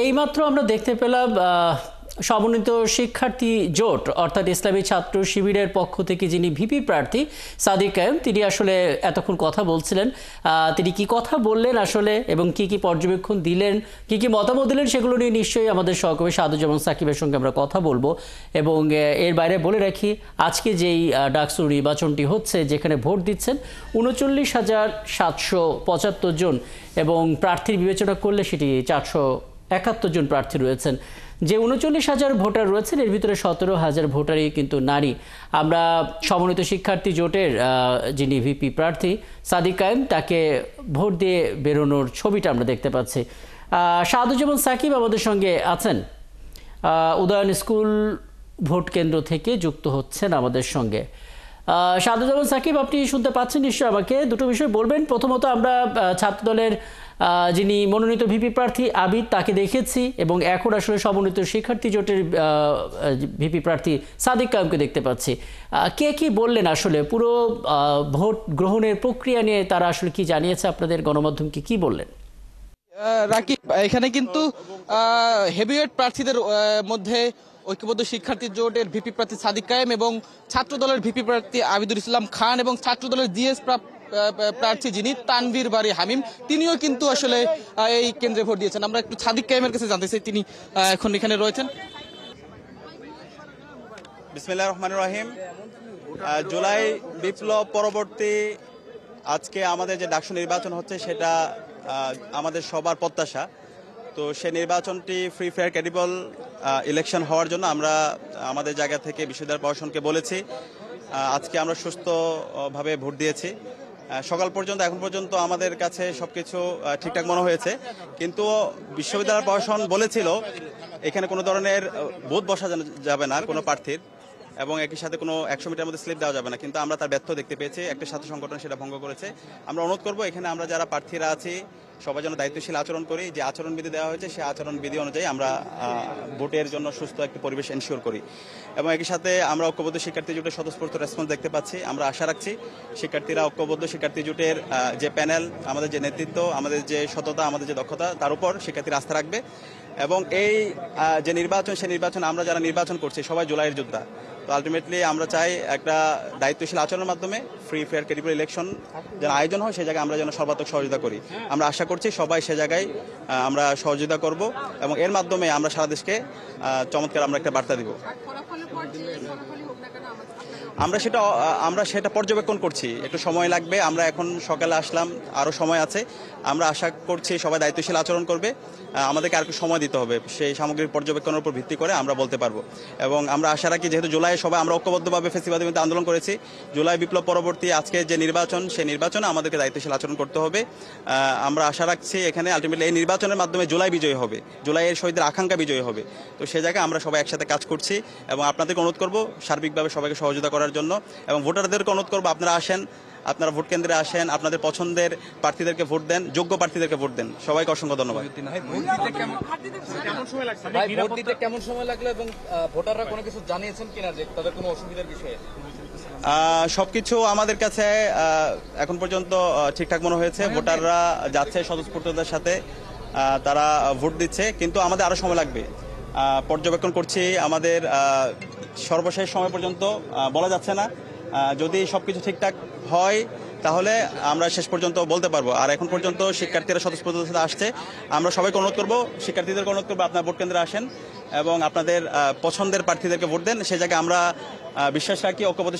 এইমাত্র আমরা দেখতে পেলাম সমন্বিত শিক্ষার্থী জোট অর্থাৎ ইসলামী ছাত্র শিবিরের পক্ষ থেকে যিনি ভিপি প্রার্থী সাদিক কায়েম, তিনি আসলে এতক্ষণ কথা বলছিলেন। তিনি কি কথা বললেন আসলে এবং কি কি পর্যবেক্ষণ দিলেন, কি কি মতামত দিলেন, সেগুলো নিয়ে নিশ্চয়ই আমাদের সহকর্মী সাদুজ্জামান সাকিবের সঙ্গে আমরা কথা বলবো। এবং এর বাইরে বলে রাখি, আজকে যেই ডাকসু নির্বাচনটি হচ্ছে, যেখানে ভোট দিচ্ছেন ৩৯,৭৭৫ জন এবং প্রার্থীর বিবেচনা করলে সেটি ৪৭১ জন প্রার্থী রয়েছেন। যে ৩৯,০০০ ভোটার রয়েছেন, এর ভিতরে ১৭,০০০ ভোটারই কিন্তু নারী। আমরা সমন্বিত শিক্ষার্থী জোটের যিনি ভিপি প্রার্থী সাদিক কায়েম, তাকে ভোট দিয়ে বেরোনোর ছবিটা আমরা দেখতে পাচ্ছি। সাদুজ্জামান সাকিব আমাদের সঙ্গে আছেন, উদয়ন স্কুল ভোট কেন্দ্র থেকে যুক্ত হচ্ছেন আমাদের সঙ্গে। সাদুজ্জামান সাকিব, আপনি শুনতে পাচ্ছেন নিশ্চয়ই? আমাকে দুটো বিষয় বলবেন। প্রথমত, আমরা ছাত্রদলের যিনি মনোনীত ভিপি প্রার্থী আবিদ, তাকে দেখেছি এবং এখন আসলে সমন্বিত শিক্ষার্থী জোটের ভিপি প্রার্থী সাদিক কায়েমকে দেখতে পাচ্ছি। কে কি বললেন আসলে পুরো ভোট গ্রহণের প্রক্রিয়া নিয়ে? তারা আসলে কি জানিয়েছে আপনাদের, গণমাধ্যমকে কি বললেন? রাকিব, এখানে কিন্তু হেভিওয়েট প্রার্থীদের মধ্যে ঐক্যবদ্ধ শিক্ষার্থী জোটের ভিপি প্রার্থী সাদিক কায়েম এবং ছাত্রদলের ভিপি প্রার্থী আবিদুল ইসলাম খান এবং ছাত্রদলের জিএস প্রার্থী যিনি তানভীর বারী হামিম, তিনিও কিন্তু আসলে এই কেন্দ্রে ভোট দিয়েছেন। আমরা একটু সাদিক কায়েমের কাছে জানতে চাই, তিনি এখন এখানে রয়েছেন। বিসমিল্লাহির রহমানির রহিম। জুলাই বিপ্লব পরবর্তী আজকে আমাদের যে ডাকসু নির্বাচন হচ্ছে, সেটা আমাদের সবার প্রত্যাশা। তো সেই নির্বাচনটি ফ্রি ফেয়ার ক্রেডিবল ইলেকশন হওয়ার জন্য আমরা আমাদের জায়গা থেকে বিশ্ববিদ্যালয় প্রশাসনকে বলেছি। আজকে আমরা সুস্থভাবে ভোট দিয়েছি। সকাল পর্যন্ত এখন পর্যন্ত আমাদের কাছে সবকিছু ঠিকঠাক মনে হয়েছে, কিন্তু বিশ্ববিদ্যালয় প্রশাসন বলেছিল এখানে কোনো ধরনের বুথ বসা যাবে না কোনো প্রার্থীর, এবং একই সাথে কোনো 100 মিটার মধ্যে স্লিপ দেওয়া যাবে না, কিন্তু আমরা তার ব্যর্থ দেখতে পেয়েছি। একটা ছাত্র সংগঠন সেটা ভঙ্গ করেছে। আমরা অনুরোধ করব, এখানে আমরা যারা প্রার্থীরা আছি সবাই যেন দায়িত্বশীল আচরণ করি। যে আচরণবিধি দেওয়া হয়েছে সেই আচরণবিধি অনুযায়ী আমরা ভোটের জন্য সুস্থ একটি পরিবেশ এনশিওর করি। এবং একই সাথে আমরা ঐক্যবদ্ধ শিক্ষার্থী জোটের স্বতঃস্ফূর্ত রেসপন্স দেখতে পাচ্ছি। আমরা আশা রাখছি শিক্ষার্থীরা ঐক্যবদ্ধ শিক্ষার্থী জোটের যে প্যানেল, আমাদের যে নেতৃত্ব, আমাদের যে সততা, আমাদের যে দক্ষতা, তার উপর শিক্ষার্থীরা আস্থা রাখবে। এবং এই যে নির্বাচন, সেই নির্বাচন আমরা যারা নির্বাচন করছি সবাই জুলাইয়ের যোদ্ধা। তো আলটিমেটলি আমরা চাই একটা দায়িত্বশীল আচরণের মাধ্যমে ফ্রি ফেয়ার ক্রেডিবল ইলেকশন যেন আয়োজন হয়, সেই জায়গায় আমরা যেন সর্বাত্মক সহযোগিতা করি। আমরা আশা করছি সবাই সে জায়গায় আমরা সহযোগিতা করব এবং এর মাধ্যমে আমরা সারা দেশকে চমৎকার আমরা একটা বার্তা দিব। আমরা সেটা পর্যবেক্ষণ করছি, একটু সময় লাগবে। আমরা এখন সকালে আসলাম, আরও সময় আছে। আমরা আশা করছি সবাই দায়িত্বশীল আচরণ করবে। আমাদেরকে আর একটু সময় দিতে হবে, সেই সামগ্রিক পর্যবেক্ষণের উপর ভিত্তি করে আমরা বলতে পারবো। এবং আমরা আশা রাখি, যেহেতু জুলাই সবাই আমরা ঐক্যবদ্ধভাবে ফেসিবাদের বিরুদ্ধে আন্দোলন করেছি, জুলাই বিপ্লব পরবর্তী আজকে যে নির্বাচন, সেই নির্বাচনে আমাদেরকে দায়িত্বশীল আচরণ করতে হবে। আমরা আশা রাখছি এখানে আলটিমেটলি এই নির্বাচনের মাধ্যমে জুলাই বিজয়ী হবে, জুলাইয়ের শহীদের আকাঙ্ক্ষা বিজয়ী হবে। তো সে জায়গায় আমরা সবাই একসাথে কাজ করছি এবং আপনাদেরকে অনুরোধ করবো সার্বিকভাবে সবাইকে সহযোগিতা করার জন্য। এবং ভোটারদেরকে অনুরোধ করবো, আপনারা আসেন, আপনারা ভোট কেন্দ্রে আসেন, আপনাদের পছন্দের প্রার্থীদেরকে ভোট দেন, যোগ্য প্রার্থীদেরকে ভোট দেন। সবাইকে অসংখ্য ধন্যবাদ। কেমন সময় লাগলো এবং ভোটাররা কোনো কিছু জানিয়েছেন কিনা যে তাদের কোনো অসুবিধার বিষয়ে? সবকিছু আমাদের কাছে এখন পর্যন্ত ঠিকঠাক মনে হয়েছে। ভোটাররা যাচ্ছে স্বতঃস্ফূর্ততার সাথে, তারা ভোট দিচ্ছে, কিন্তু আমাদের আরো সময় লাগবে। পর্যবেক্ষণ করছি, আমাদের সর্বশেষ সময় পর্যন্ত বলা যাচ্ছে না। যদি সবকিছু ঠিকঠাক হয় তাহলে আমরা শেষ পর্যন্ত বলতে পারবো। আর এখন পর্যন্ত শিক্ষার্থীরা স্বতঃস্ফূর্ততার সাথে আসছে। আমরা সবাইকে অনুরোধ করবো, শিক্ষার্থীদেরকে অনুরোধ করবো, আপনারা ভোট কেন্দ্রে আসেন এবং আপনাদের পছন্দের প্রার্থীদেরকে ভোট দেন। সে জায়গায় আমরা বিশ্বাস রাখি ঐক্যবদ্ধ